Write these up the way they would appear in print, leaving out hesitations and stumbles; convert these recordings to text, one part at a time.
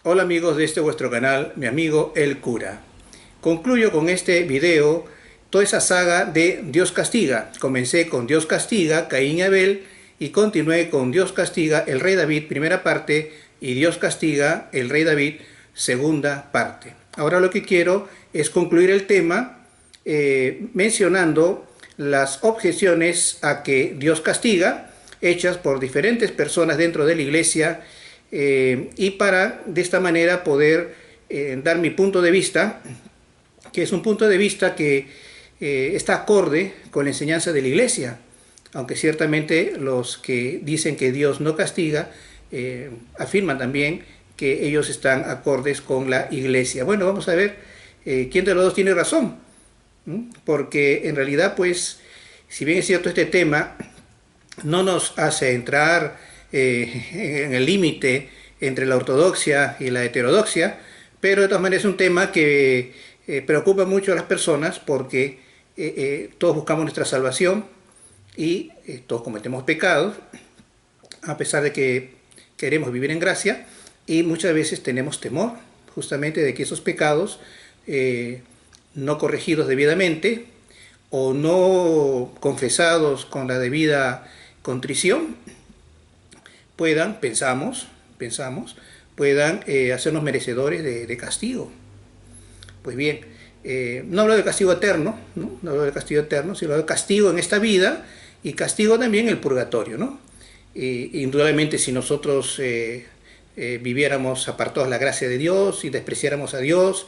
Hola amigos de este vuestro canal, mi amigo El Cura. Concluyo con este video toda esa saga de Dios castiga. Comencé con Dios castiga, Caín y Abel, y continué con Dios castiga, el rey David, primera parte, y Dios castiga, el rey David, segunda parte. Ahora lo que quiero es concluir el tema mencionando las objeciones a que Dios castiga, hechas por diferentes personas dentro de la iglesia, y para de esta manera poder dar mi punto de vista, que es un punto de vista que está acorde con la enseñanza de la iglesia, aunque ciertamente los que dicen que Dios no castiga afirman también que ellos están acordes con la iglesia. Bueno, vamos a ver quién de los dos tiene razón, porque en realidad, pues, si bien es cierto, este tema no nos hace entrar en el límite entre la ortodoxia y la heterodoxia, pero de todas maneras es un tema que preocupa mucho a las personas porque todos buscamos nuestra salvación y todos cometemos pecados, a pesar de que queremos vivir en gracia, y muchas veces tenemos temor justamente de que esos pecados no corregidos debidamente o no confesados con la debida contrición pensamos, puedan hacernos merecedores de castigo. Pues bien, no hablo de castigo eterno, no hablo de castigo eterno, sino de castigo en esta vida y castigo también en el purgatorio, ¿no? Indudablemente, si nosotros viviéramos apartados de la gracia de Dios y despreciáramos a Dios,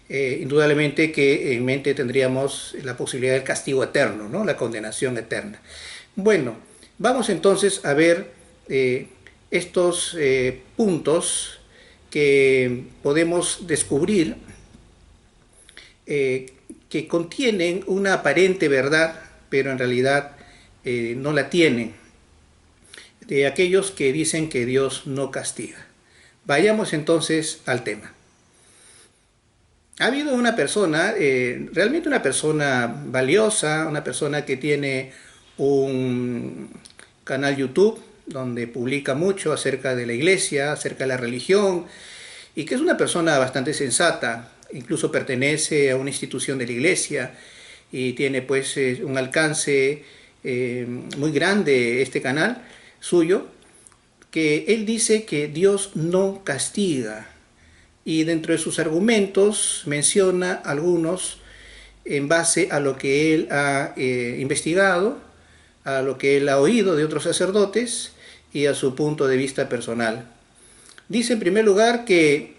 indudablemente que en mente tendríamos la posibilidad del castigo eterno, ¿no? La condenación eterna. Bueno, vamos entonces a ver estos puntos que podemos descubrir que contienen una aparente verdad, pero en realidad no la tienen, de aquellos que dicen que Dios no castiga. Vayamos entonces al tema. Ha habido una persona, realmente una persona valiosa, una persona que tiene un canal YouTube donde publica mucho acerca de la iglesia, acerca de la religión, y que es una persona bastante sensata, incluso pertenece a una institución de la iglesia y tiene pues un alcance muy grande este canal suyo, que él dice que Dios no castiga, y dentro de sus argumentos menciona algunos en base a lo que él ha investigado, a lo que él ha oído de otros sacerdotes y a su punto de vista personal. Dice en primer lugar que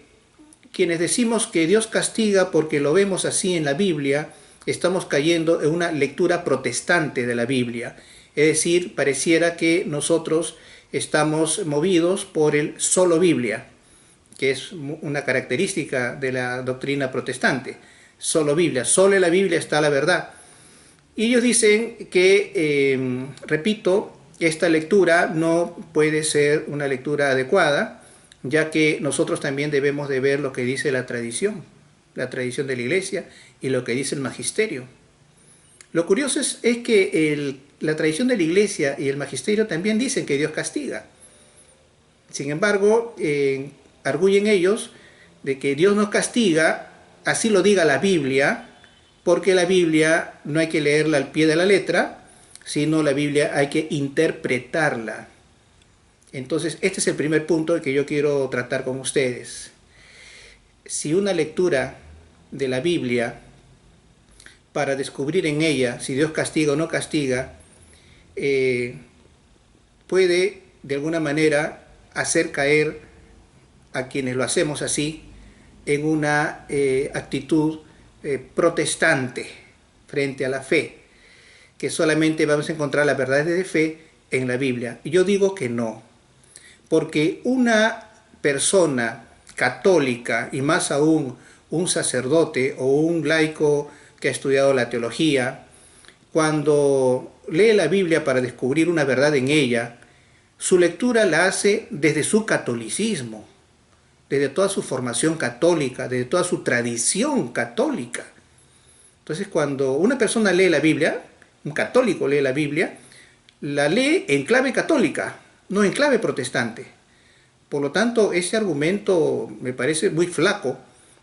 quienes decimos que Dios castiga porque lo vemos así en la Biblia, estamos cayendo en una lectura protestante de la Biblia. Es decir, pareciera que nosotros estamos movidos por el solo Biblia, que es una característica de la doctrina protestante. Solo Biblia, solo en la Biblia está la verdad. Y ellos dicen que, repito, esta lectura no puede ser una lectura adecuada, ya que nosotros también debemos de ver lo que dice la tradición de la iglesia y lo que dice el magisterio. Lo curioso es que la tradición de la iglesia y el magisterio también dicen que Dios castiga. Sin embargo, arguyen ellos de que Dios no castiga, así lo diga la Biblia, porque la Biblia no hay que leerla al pie de la letra, sino la Biblia hay que interpretarla. Entonces, este es el primer punto que yo quiero tratar con ustedes. Si una lectura de la Biblia, para descubrir en ella si Dios castiga o no castiga, puede de alguna manera hacer caer a quienes lo hacemos así en una actitud protestante frente a la fe, que solamente vamos a encontrar las verdades de fe en la Biblia. Y yo digo que no, porque una persona católica, y más aún un sacerdote o un laico que ha estudiado la teología, cuando lee la Biblia para descubrir una verdad en ella, su lectura la hace desde su catolicismo, desde toda su formación católica, desde toda su tradición católica. Entonces, cuando una persona lee la Biblia, un católico lee la Biblia, la lee en clave católica, no en clave protestante. Por lo tanto, ese argumento me parece muy flaco,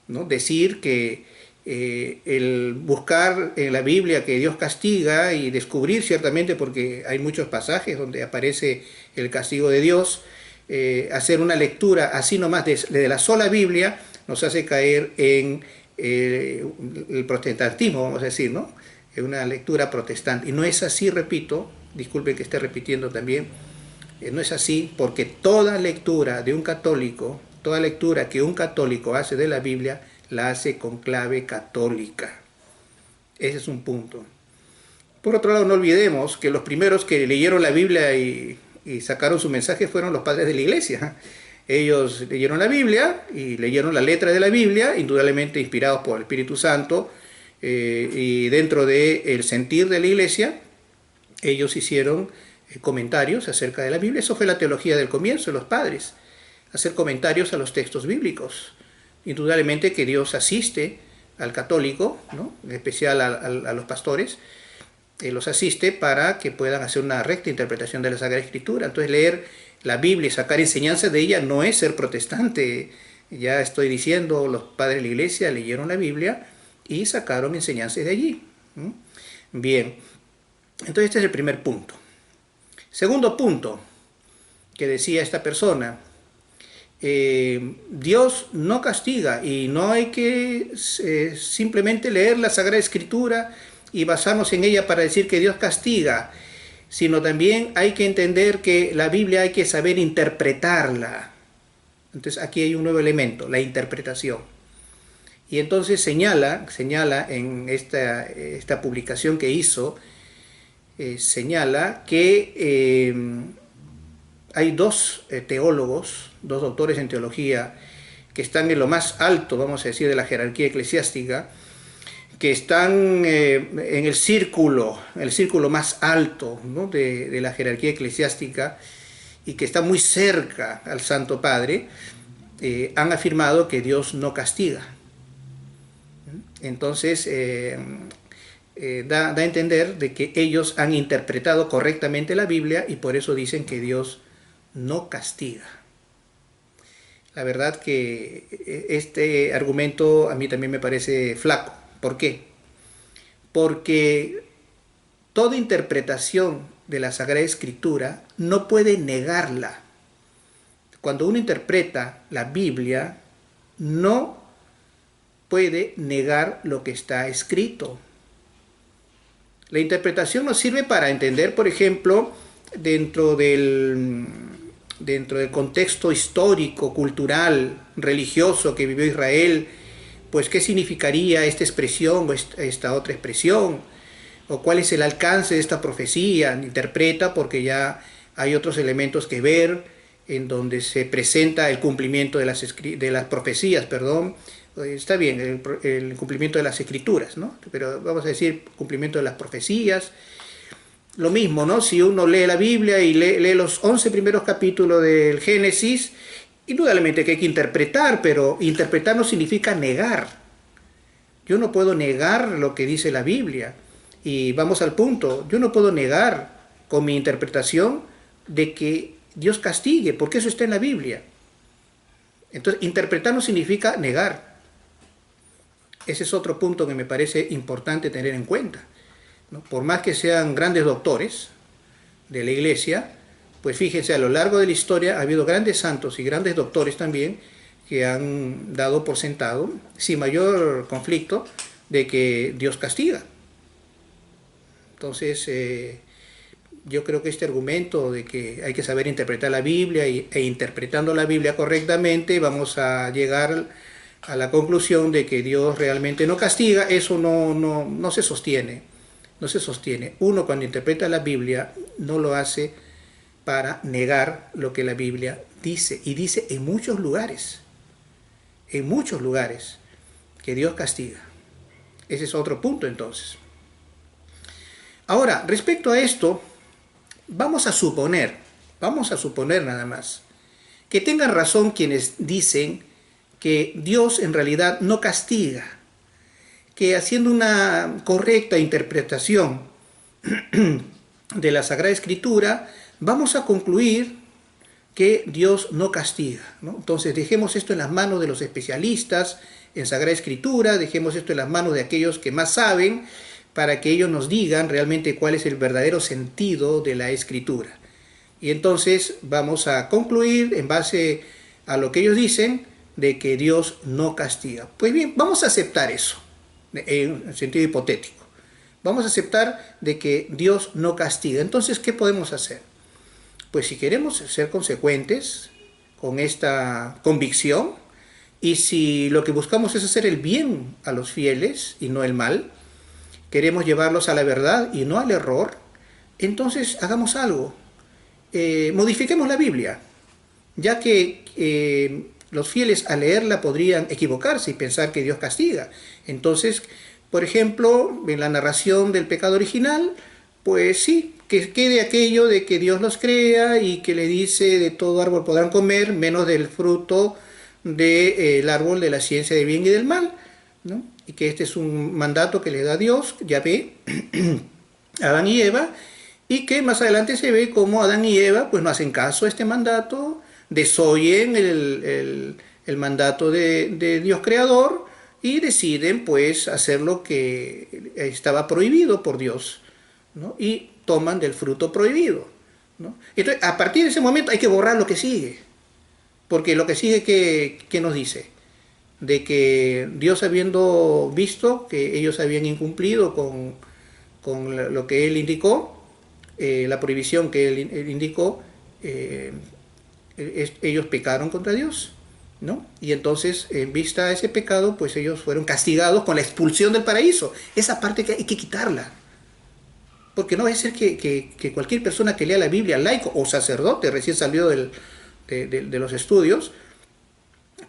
¿no? Decir que el buscar en la Biblia que Dios castiga y descubrir ciertamente, porque hay muchos pasajes donde aparece el castigo de Dios, hacer una lectura así nomás de la sola Biblia nos hace caer en el protestantismo, vamos a decir, ¿no? En una lectura protestante. Y no es así, repito, disculpen que esté repitiendo también, no es así, porque toda lectura de un católico, toda lectura que un católico hace de la Biblia, la hace con clave católica. Ese es un punto. Por otro lado, no olvidemos que los primeros que leyeron la Biblia y sacaron su mensaje fueron los padres de la iglesia. Ellos leyeron la Biblia y leyeron la letra de la Biblia, indudablemente inspirados por el Espíritu Santo, y dentro del sentir de la iglesia, ellos hicieron comentarios acerca de la Biblia. Eso fue la teología del comienzo de los padres, hacer comentarios a los textos bíblicos. Indudablemente que Dios asiste al católico, ¿no? En especial a los pastores, los asiste para que puedan hacer una recta interpretación de la Sagrada Escritura. Entonces leer la Biblia y sacar enseñanzas de ella no es ser protestante. Ya estoy diciendo, los padres de la iglesia leyeron la Biblia y sacaron enseñanzas de allí. Bien, entonces este es el primer punto. Segundo punto que decía esta persona, Dios no castiga y no hay que simplemente leer la Sagrada Escritura y basarnos en ella para decir que Dios castiga, sino también hay que entender que la Biblia hay que saber interpretarla. Entonces aquí hay un nuevo elemento, la interpretación. Y entonces señala en esta publicación que hizo, señala que hay dos teólogos, dos doctores en teología, que están en lo más alto, vamos a decir, de la jerarquía eclesiástica, que están en el círculo más alto, ¿no? de la jerarquía eclesiástica, y que están muy cerca al Santo Padre, han afirmado que Dios no castiga. Entonces, da a entender de que ellos han interpretado correctamente la Biblia y por eso dicen que Dios no castiga. La verdad que este argumento a mí también me parece flaco. ¿Por qué? Porque toda interpretación de la Sagrada Escritura no puede negarla. Cuando uno interpreta la Biblia, no puede negar lo que está escrito. La interpretación nos sirve para entender, por ejemplo, dentro del contexto histórico, cultural, religioso que vivió Israel, pues qué significaría esta expresión o esta otra expresión, o cuál es el alcance de esta profecía. Interpreta porque ya hay otros elementos que ver, en donde se presenta el cumplimiento de las profecías, perdón. Está bien, el cumplimiento de las escrituras, ¿no? Pero vamos a decir cumplimiento de las profecías. Lo mismo, ¿no? Si uno lee la Biblia y lee los 11 primeros capítulos del Génesis, indudablemente que hay que interpretar, pero interpretar no significa negar. Yo no puedo negar lo que dice la Biblia. Y vamos al punto, yo no puedo negar con mi interpretación de que Dios castigue, porque eso está en la Biblia. Entonces, interpretar no significa negar. Ese es otro punto que me parece importante tener en cuenta, ¿no? Por más que sean grandes doctores de la iglesia, pues fíjense, a lo largo de la historia ha habido grandes santos y grandes doctores también que han dado por sentado, sin mayor conflicto, de que Dios castiga. Entonces, yo creo que este argumento de que hay que saber interpretar la Biblia e interpretando la Biblia correctamente vamos a llegar a la conclusión de que Dios realmente no castiga, eso no se sostiene. No se sostiene. Uno cuando interpreta la Biblia no lo hace para negar lo que la Biblia dice. Y dice en muchos lugares, que Dios castiga. Ese es otro punto entonces. Ahora, respecto a esto, vamos a suponer nada más, que tengan razón quienes dicen que Dios en realidad no castiga, que haciendo una correcta interpretación de la Sagrada Escritura, vamos a concluir que Dios no castiga, ¿no? Entonces dejemos esto en las manos de los especialistas en Sagrada Escritura, dejemos esto en las manos de aquellos que más saben, para que ellos nos digan realmente cuál es el verdadero sentido de la Escritura. Y entonces vamos a concluir en base a lo que ellos dicen, de que Dios no castiga. Pues bien, vamos a aceptar eso, en un sentido hipotético. Vamos a aceptar de que Dios no castiga. Entonces, ¿qué podemos hacer? Pues si queremos ser consecuentes con esta convicción, y si lo que buscamos es hacer el bien a los fieles y no el mal, queremos llevarlos a la verdad y no al error, entonces hagamos algo. Modifiquemos la Biblia, ya que los fieles al leerla podrían equivocarse y pensar que Dios castiga. Entonces, por ejemplo, en la narración del pecado original, pues sí, que quede aquello de que Dios los crea y que le dice de todo árbol podrán comer, menos del fruto del árbol de la ciencia del bien y del mal, ¿no? Y que este es un mandato que le da Dios, Yahvé, a Adán y Eva, y que más adelante se ve como Adán y Eva pues no hacen caso a este mandato, desoyen el mandato de Dios creador y deciden pues hacer lo que estaba prohibido por Dios, ¿no? Y toman del fruto prohibido, ¿no? Entonces, a partir de ese momento hay que borrar lo que sigue, porque lo que sigue, ¿qué nos dice? De que Dios, habiendo visto que ellos habían incumplido con lo que Él indicó, la prohibición que Él indicó, ellos pecaron contra Dios, ¿no? Y entonces, en vista de ese pecado, pues ellos fueron castigados con la expulsión del paraíso. Esa parte que hay que quitarla. Porque no va a ser que cualquier persona que lea la Biblia, laico o sacerdote, recién salido de los estudios,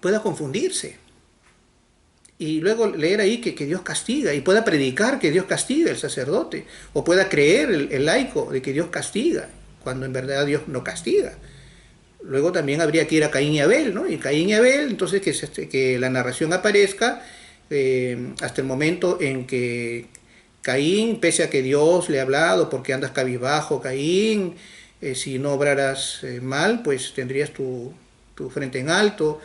pueda confundirse. Y luego leer ahí que Dios castiga, y pueda predicar que Dios castiga, el sacerdote, o pueda creer el laico de que Dios castiga, cuando en verdad Dios no castiga. Luego también habría que ir a Caín y Abel, ¿no? Y Caín y Abel, entonces que la narración aparezca hasta el momento en que Caín, pese a que Dios le ha hablado, porque andas cabizbajo, Caín, si no obraras mal, pues tendrías tu frente en alto.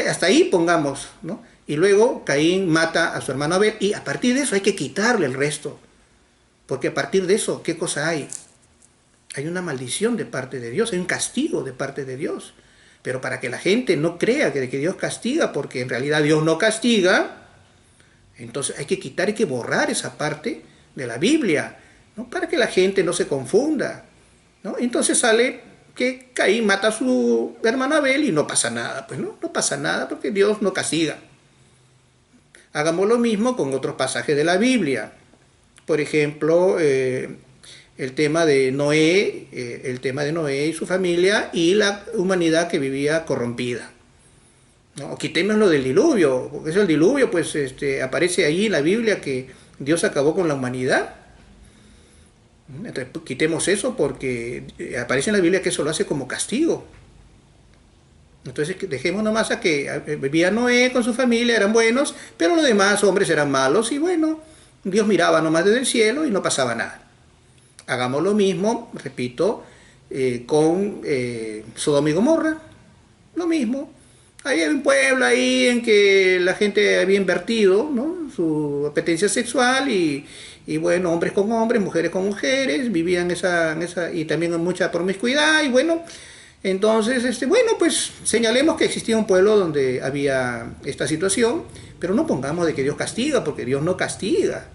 Hasta ahí pongamos, ¿no? Y luego Caín mata a su hermano Abel, y a partir de eso hay que quitarle el resto, porque a partir de eso, ¿qué cosa hay? Hay una maldición de parte de Dios, hay un castigo de parte de Dios. Pero para que la gente no crea que Dios castiga, porque en realidad Dios no castiga, entonces hay que quitar, hay que borrar esa parte de la Biblia, ¿no? Para que la gente no se confunda, ¿no? Entonces sale que Caín mata a su hermano Abel y no pasa nada. Pues no pasa nada porque Dios no castiga. Hagamos lo mismo con otros pasajes de la Biblia. Por ejemplo, el tema de Noé y su familia y la humanidad que vivía corrompida. ¿No? Quitemos lo del diluvio, porque eso el diluvio, pues aparece ahí en la Biblia que Dios acabó con la humanidad. Entonces, pues, quitemos eso porque aparece en la Biblia que eso lo hace como castigo. Entonces dejemos nomás a que vivía Noé con su familia, eran buenos, pero los demás hombres eran malos y bueno, Dios miraba nomás desde el cielo y no pasaba nada. Hagamos lo mismo, repito, con Sodoma y Gomorra, lo mismo. Había un pueblo ahí en que la gente había invertido, ¿no?, su apetencia sexual y bueno, hombres con hombres, mujeres con mujeres, vivían y también en mucha promiscuidad y bueno, entonces, bueno, pues señalemos que existía un pueblo donde había esta situación, pero no pongamos de que Dios castiga, porque Dios no castiga,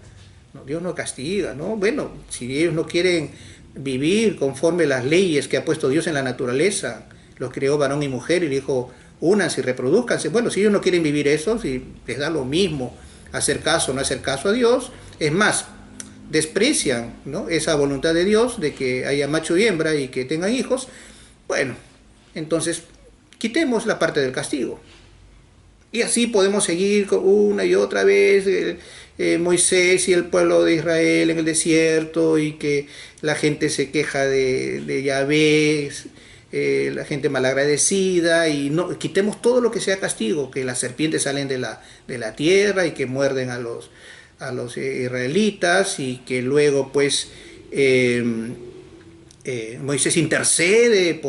no, Dios no castiga, ¿no? Bueno, si ellos no quieren vivir conforme las leyes que ha puesto Dios en la naturaleza, los creó varón y mujer y dijo, únanse y reproduzcanse. Bueno, si ellos no quieren vivir eso, si les da lo mismo hacer caso o no hacer caso a Dios, es más, desprecian, ¿no?, esa voluntad de Dios de que haya macho y hembra y que tengan hijos, bueno, entonces quitemos la parte del castigo. Y así podemos seguir una y otra vez, Moisés y el pueblo de Israel en el desierto y que la gente se queja de Yahvé, la gente malagradecida, y no, quitemos todo lo que sea castigo, que las serpientes salen de la tierra y que muerden a los israelitas y que luego pues Moisés intercede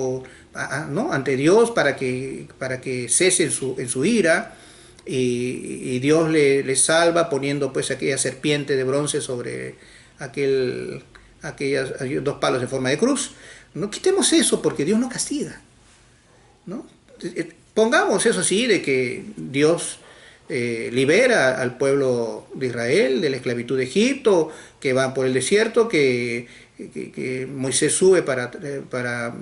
¿no? ante Dios para que cese en su ira, y Dios le salva poniendo pues aquella serpiente de bronce sobre aquellos dos palos en forma de cruz. No quitemos eso, porque Dios no castiga, ¿no? Pongamos eso sí, de que Dios libera al pueblo de Israel de la esclavitud de Egipto, que van por el desierto, que Moisés sube para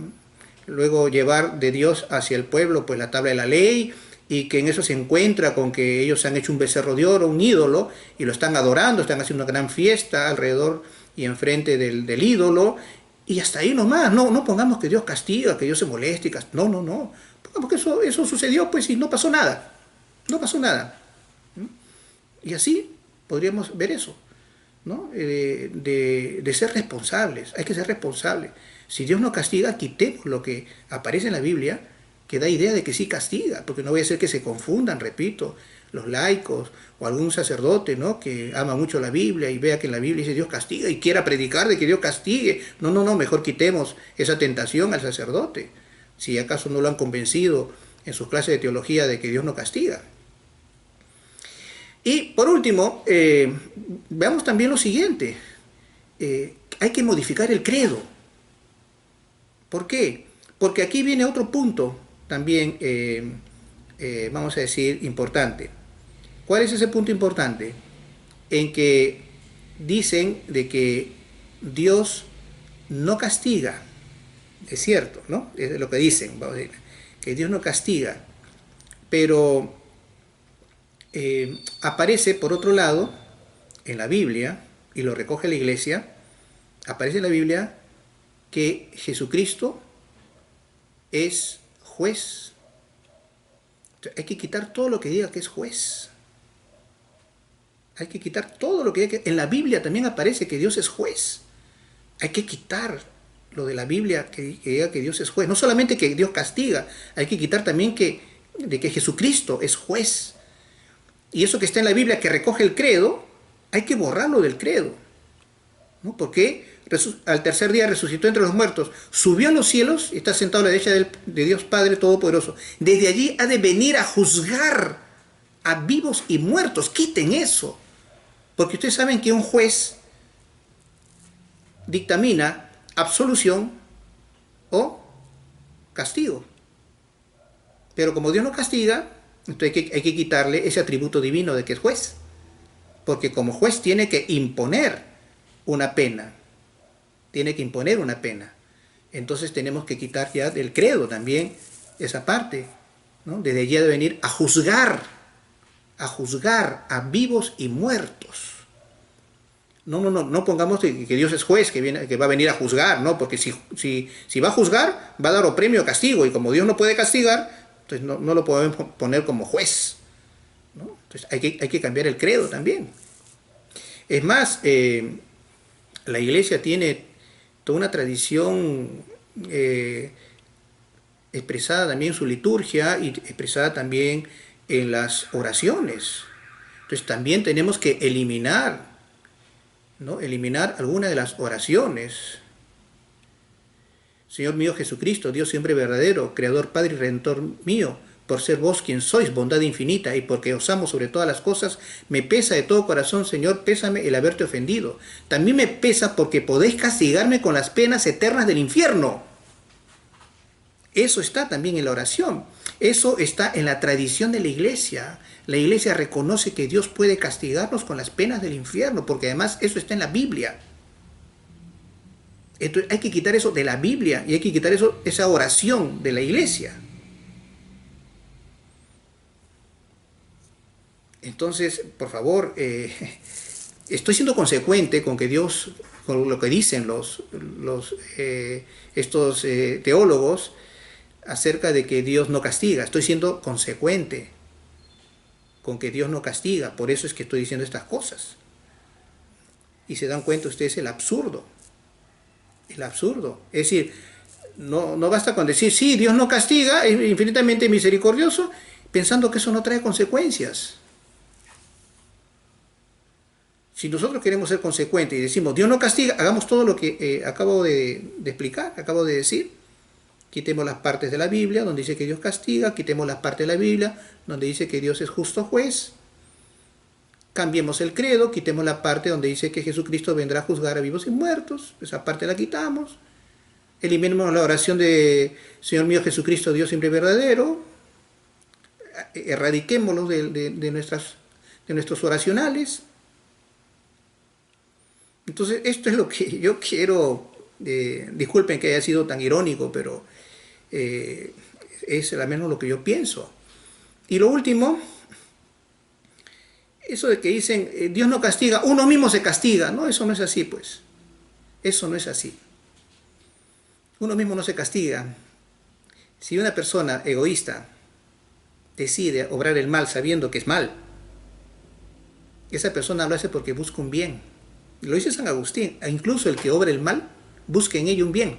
luego llevar de Dios hacia el pueblo pues la tabla de la ley, y que en eso se encuentra con que ellos han hecho un becerro de oro, un ídolo, y lo están adorando, están haciendo una gran fiesta alrededor y enfrente del ídolo, y hasta ahí nomás. No pongamos que Dios castiga, que Dios se moleste, no, pongamos que eso sucedió pues y no pasó nada, y así podríamos ver eso, ¿no? De ser responsables. Hay que ser responsables. Si Dios no castiga, quitemos lo que aparece en la Biblia, que da idea de que sí castiga, porque no vaya a ser que se confundan, repito, los laicos o algún sacerdote, ¿no? Que ama mucho la Biblia y vea que en la Biblia dice Dios castiga y quiera predicar de que Dios castigue. No, mejor quitemos esa tentación al sacerdote, si acaso no lo han convencido en sus clases de teología de que Dios no castiga. Y por último, veamos también lo siguiente. Hay que modificar el credo. ¿Por qué? Porque aquí viene otro punto también, vamos a decir, importante. ¿Cuál es ese punto importante? En que dicen de que Dios no castiga. Es cierto, ¿no? Es lo que dicen, vamos a decir, que Dios no castiga. Pero aparece, por otro lado, en la Biblia, y lo recoge la Iglesia, aparece en la Biblia que Jesucristo es juez. Hay que quitar todo lo que diga que es juez. Hay que quitar todo lo que diga que... En la Biblia también aparece que Dios es juez. Hay que quitar lo de la Biblia que diga que Dios es juez. No solamente que Dios castiga, hay que quitar también de que Jesucristo es juez. Y eso que está en la Biblia que recoge el credo, hay que borrarlo del credo, ¿no? Porque al tercer día resucitó entre los muertos, subió a los cielos y está sentado a la derecha de Dios Padre Todopoderoso. Desde allí ha de venir a juzgar a vivos y muertos. Quiten eso, porque ustedes saben que un juez dictamina absolución o castigo. Pero como Dios no castiga, entonces hay que quitarle ese atributo divino de que es juez, porque como juez tiene que imponer una pena. Entonces tenemos que quitar ya del credo también esa parte, ¿no? Desde allí ha de venir a juzgar a vivos y muertos. No pongamos que Dios es juez, que va a venir a juzgar, ¿no? Porque si va a juzgar, va a dar o premio o castigo, y como Dios no puede castigar, entonces no lo podemos poner como juez, ¿no? Entonces hay que cambiar el credo también. Es más, la Iglesia tiene toda una tradición expresada también en su liturgia y expresada también en las oraciones. Entonces también tenemos que eliminar, ¿no? Eliminar algunas de las oraciones. Señor mío Jesucristo, Dios siempre verdadero, Creador, Padre y Redentor mío, por ser vos quien sois, bondad infinita, y porque os amo sobre todas las cosas, me pesa de todo corazón, Señor, pésame el haberte ofendido. También me pesa porque podéis castigarme con las penas eternas del infierno. Eso está también en la oración. Eso está en la tradición de la Iglesia. La Iglesia reconoce que Dios puede castigarnos con las penas del infierno, porque además eso está en la Biblia. Entonces hay que quitar eso de la Biblia y hay que quitar esa oración de la Iglesia. Entonces, por favor, estoy siendo consecuente con que Dios, con lo que dicen estos teólogos acerca de que Dios no castiga. Estoy siendo consecuente con que Dios no castiga. Por eso es que estoy diciendo estas cosas. Y se dan cuenta ustedes el absurdo. El absurdo. Es decir, no basta con decir, sí, Dios no castiga, es infinitamente misericordioso, pensando que eso no trae consecuencias. Si nosotros queremos ser consecuentes y decimos, Dios no castiga, hagamos todo lo que acabo de explicar, acabo de decir. Quitemos las partes de la Biblia donde dice que Dios castiga, quitemos las partes de la Biblia donde dice que Dios es justo juez. Cambiemos el credo, quitemos la parte donde dice que Jesucristo vendrá a juzgar a vivos y muertos, esa parte la quitamos. Eliminemos la oración de Señor mío Jesucristo, Dios siempre verdadero. Erradiquémoslo de nuestros oracionales. Entonces, esto es lo que yo quiero, disculpen que haya sido tan irónico, pero es al menos lo que yo pienso. Y lo último, eso de que dicen, Dios no castiga, uno mismo se castiga. No, eso no es así, pues. Eso no es así. Uno mismo no se castiga. Si una persona egoísta decide obrar el mal sabiendo que es mal, esa persona lo hace porque busca un bien. Lo dice San Agustín, incluso el que obra el mal, busca en ello un bien.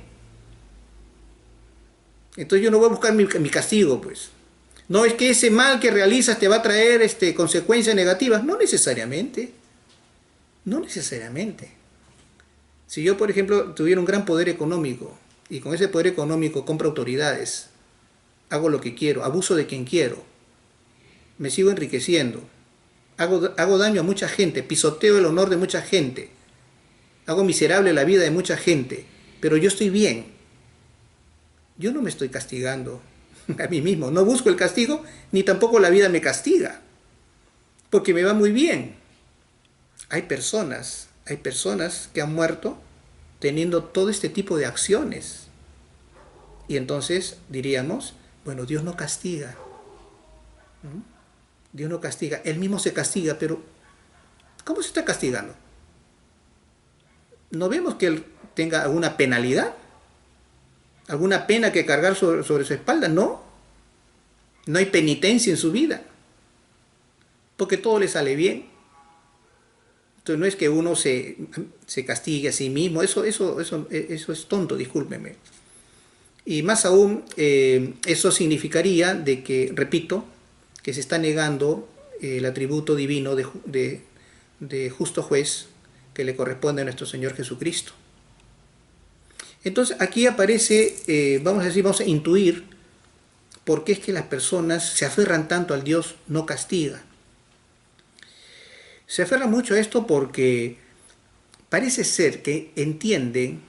Entonces yo no voy a buscar mi castigo, pues. No es que ese mal que realizas te va a traer consecuencias negativas. No necesariamente. No necesariamente. Si yo, por ejemplo, tuviera un gran poder económico y con ese poder económico compro autoridades, hago lo que quiero, abuso de quien quiero, me sigo enriqueciendo, hago daño a mucha gente, pisoteo el honor de mucha gente, hago miserable la vida de mucha gente, pero yo estoy bien. Yo no me estoy castigando a mí mismo, no busco el castigo, ni tampoco la vida me castiga, porque me va muy bien. Hay personas que han muerto teniendo todo este tipo de acciones. Y entonces diríamos, bueno, Dios no castiga. Dios no castiga, Él mismo se castiga, pero ¿cómo se está castigando? ¿No vemos que Él tenga alguna penalidad? ¿Alguna pena que cargar sobre su espalda? No. No hay penitencia en su vida, porque todo le sale bien. Entonces no es que uno se castigue a sí mismo, eso es tonto, discúlpeme. Y más aún, eso significaría de que, repito, que se está negando el atributo divino de justo juez que le corresponde a nuestro Señor Jesucristo. Entonces aquí aparece, vamos a intuir por qué es que las personas se aferran tanto al Dios no castiga. Se aferran mucho a esto porque parece ser que entienden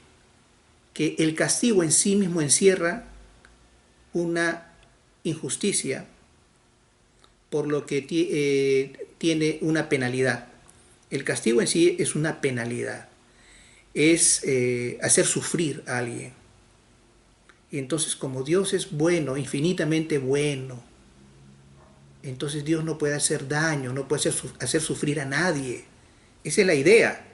que el castigo en sí mismo encierra una injusticia, por lo que tiene una penalidad. El castigo en sí es una penalidad, es hacer sufrir a alguien. Y entonces, como Dios es bueno, infinitamente bueno, entonces Dios no puede hacer daño, no puede hacer sufrir a nadie. Esa es la idea.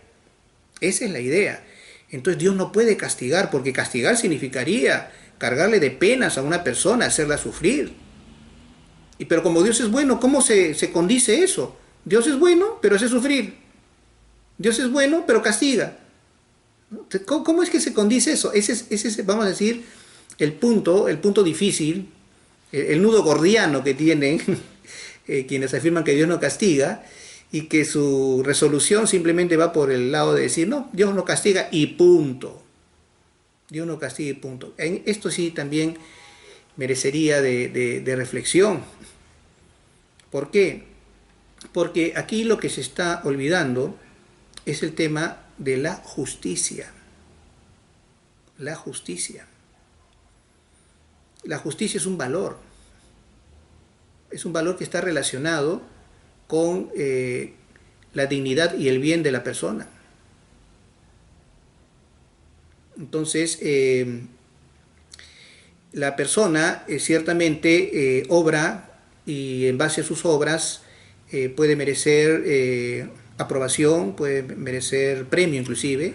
Esa es la idea. Entonces Dios no puede castigar, porque castigar significaría cargarle de penas a una persona, hacerla sufrir. Pero como Dios es bueno, ¿cómo se condice eso? Dios es bueno, pero hace sufrir. Dios es bueno, pero castiga. ¿Cómo es que se condice eso? Ese es, vamos a decir, el punto difícil, el nudo gordiano que tienen quienes afirman que Dios no castiga, y que su resolución simplemente va por el lado de decir, no, Dios no castiga y punto. Dios no castiga y punto. Esto sí también merecería de reflexión. ¿Por qué? Porque aquí lo que se está olvidando es el tema de la justicia. La justicia. La justicia es un valor. Es un valor que está relacionado con la dignidad y el bien de la persona. Entonces, la persona ciertamente obra, y en base a sus obras puede merecer aprobación, puede merecer premio inclusive,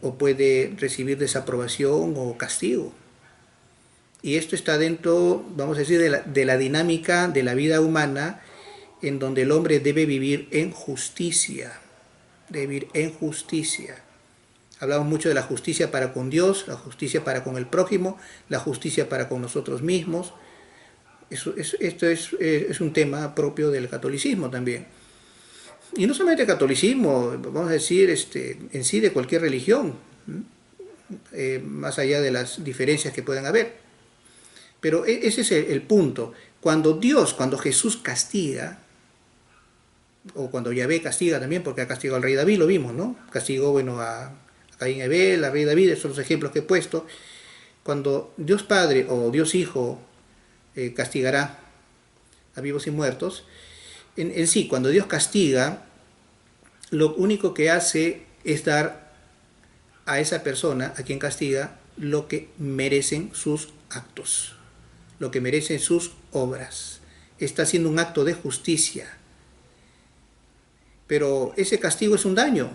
o puede recibir desaprobación o castigo. Y esto está dentro, vamos a decir, de la dinámica de la vida humana, en donde el hombre debe vivir en justicia. Debe vivir en justicia. Hablamos mucho de la justicia para con Dios, la justicia para con el prójimo, la justicia para con nosotros mismos. Esto es un tema propio del catolicismo también. Y no solamente el catolicismo, vamos a decir, en sí de cualquier religión, más allá de las diferencias que puedan haber. Pero ese es el punto. Cuando Jesús castiga, o cuando Yahvé castiga también, porque ha castigado al rey David, lo vimos, ¿no? Castigó, bueno, a Caín y Abel, al rey David, esos son los ejemplos que he puesto. Cuando Dios Padre o Dios Hijo castigará a vivos y muertos, en sí, cuando Dios castiga, lo único que hace es dar a esa persona, a quien castiga, lo que merecen sus actos, lo que merecen sus obras. Está haciendo un acto de justicia. Pero ese castigo es un daño,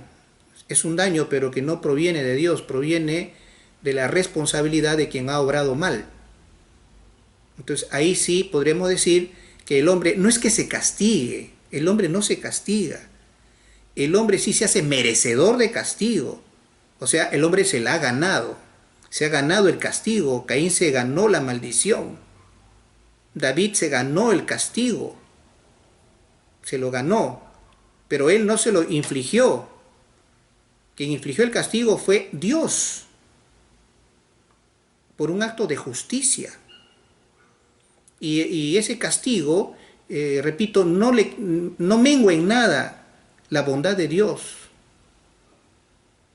pero que no proviene de Dios, proviene de la responsabilidad de quien ha obrado mal. Entonces ahí sí podremos decir que el hombre no es que se castigue, el hombre no se castiga, el hombre sí se hace merecedor de castigo, o sea, el hombre se la ha ganado, se ha ganado el castigo. Caín se ganó la maldición, David se ganó el castigo, se lo ganó, pero él no se lo infligió. Quien infligió el castigo fue Dios, por un acto de justicia. Y ese castigo, repito, no mengua en nada la bondad de Dios.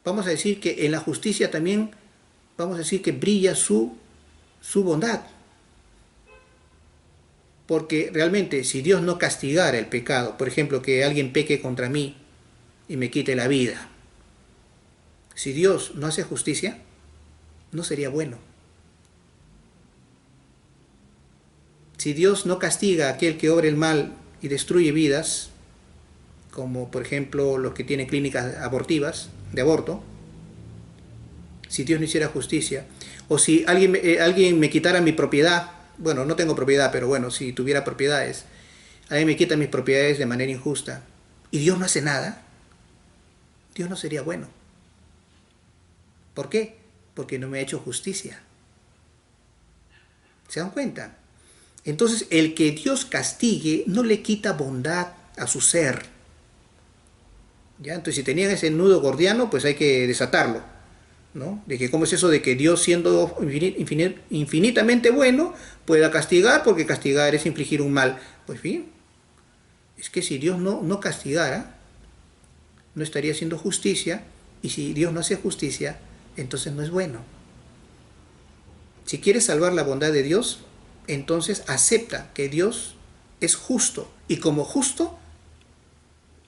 Vamos a decir que en la justicia también, vamos a decir que brilla su bondad. Porque realmente si Dios no castigara el pecado, por ejemplo, que alguien peque contra mí y me quite la vida, si Dios no hace justicia, no sería bueno. Si Dios no castiga a aquel que obra el mal y destruye vidas, como por ejemplo los que tienen clínicas abortivas, de aborto, si Dios no hiciera justicia, o si alguien me quitara mi propiedad, bueno, no tengo propiedad, pero bueno, si tuviera propiedades, alguien me quita mis propiedades de manera injusta, y Dios no hace nada, Dios no sería bueno. ¿Por qué? Porque no me ha hecho justicia. ¿Se dan cuenta? Entonces, el que Dios castigue no le quita bondad a su ser. ¿Ya? Entonces, si tenían ese nudo gordiano, pues hay que desatarlo, ¿no? De que cómo es eso de que Dios, siendo infinitamente bueno, pueda castigar, porque castigar es infligir un mal. Pues bien, es que si Dios no castigara, no estaría haciendo justicia, y si Dios no hace justicia, entonces no es bueno. Si quieres salvar la bondad de Dios, entonces acepta que Dios es justo, y como justo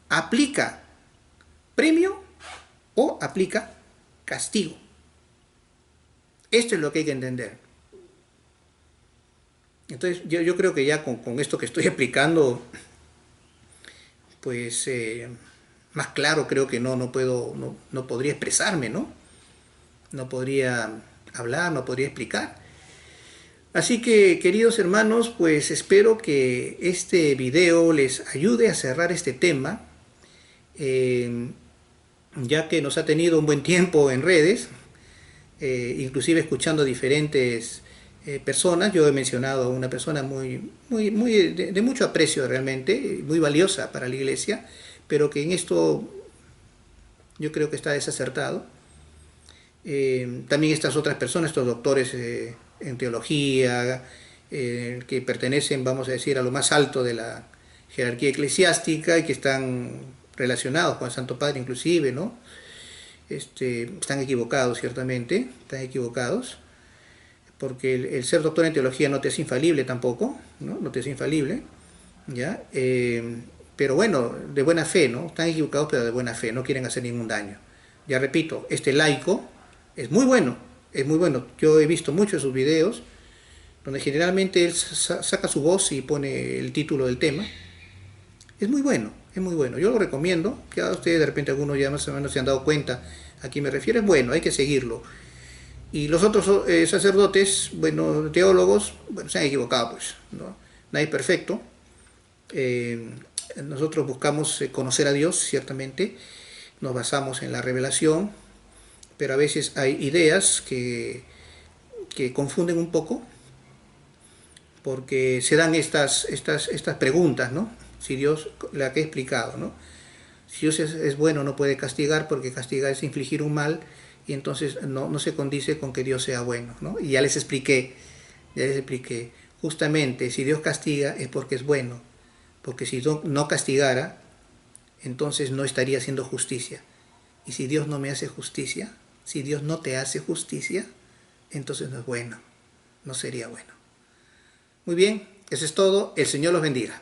aplica premio o aplica castigo. Esto es lo que hay que entender. Entonces yo creo que ya con esto que estoy explicando, pues más claro creo que no podría expresarme, ¿no? No podría hablar, no podría explicar. Así que, queridos hermanos, pues espero que este video les ayude a cerrar este tema, ya que nos ha tenido un buen tiempo en redes, inclusive escuchando diferentes personas. Yo he mencionado a una persona de mucho aprecio realmente, muy valiosa para la iglesia, pero que en esto yo creo que está desacertado. También estas otras personas, estos doctores en teología, que pertenecen, vamos a decir, a lo más alto de la jerarquía eclesiástica y que están relacionados con el Santo Padre inclusive, ¿no? Están equivocados, ciertamente, están equivocados, porque el ser doctor en teología no te es infalible tampoco, ¿no? No te es infalible, ¿ya? Pero bueno, de buena fe, ¿no? Están equivocados, pero de buena fe, no quieren hacer ningún daño. Ya repito, este laico es muy bueno, es muy bueno. Yo he visto muchos de sus videos, donde generalmente él saca su voz y pone el título del tema. Es muy bueno, es muy bueno. Yo lo recomiendo, que a ustedes de repente algunos ya más o menos se han dado cuenta a quién me refiero. Es bueno, hay que seguirlo. Y los otros sacerdotes, bueno, teólogos, bueno, se han equivocado, pues, ¿no? Nadie es perfecto. Nosotros buscamos conocer a Dios, ciertamente. Nos basamos en la revelación, pero a veces hay ideas que confunden un poco, porque se dan estas preguntas, ¿no? Si Dios, la que he explicado, ¿no? Si Dios es bueno, no puede castigar, porque castigar es infligir un mal, y entonces no se condice con que Dios sea bueno, ¿no? Y ya les expliqué, justamente si Dios castiga es porque es bueno, porque si no castigara, entonces no estaría haciendo justicia. Y si Dios no me hace justicia, si Dios no te hace justicia, entonces no es bueno, no sería bueno. Muy bien, eso es todo. El Señor los bendiga.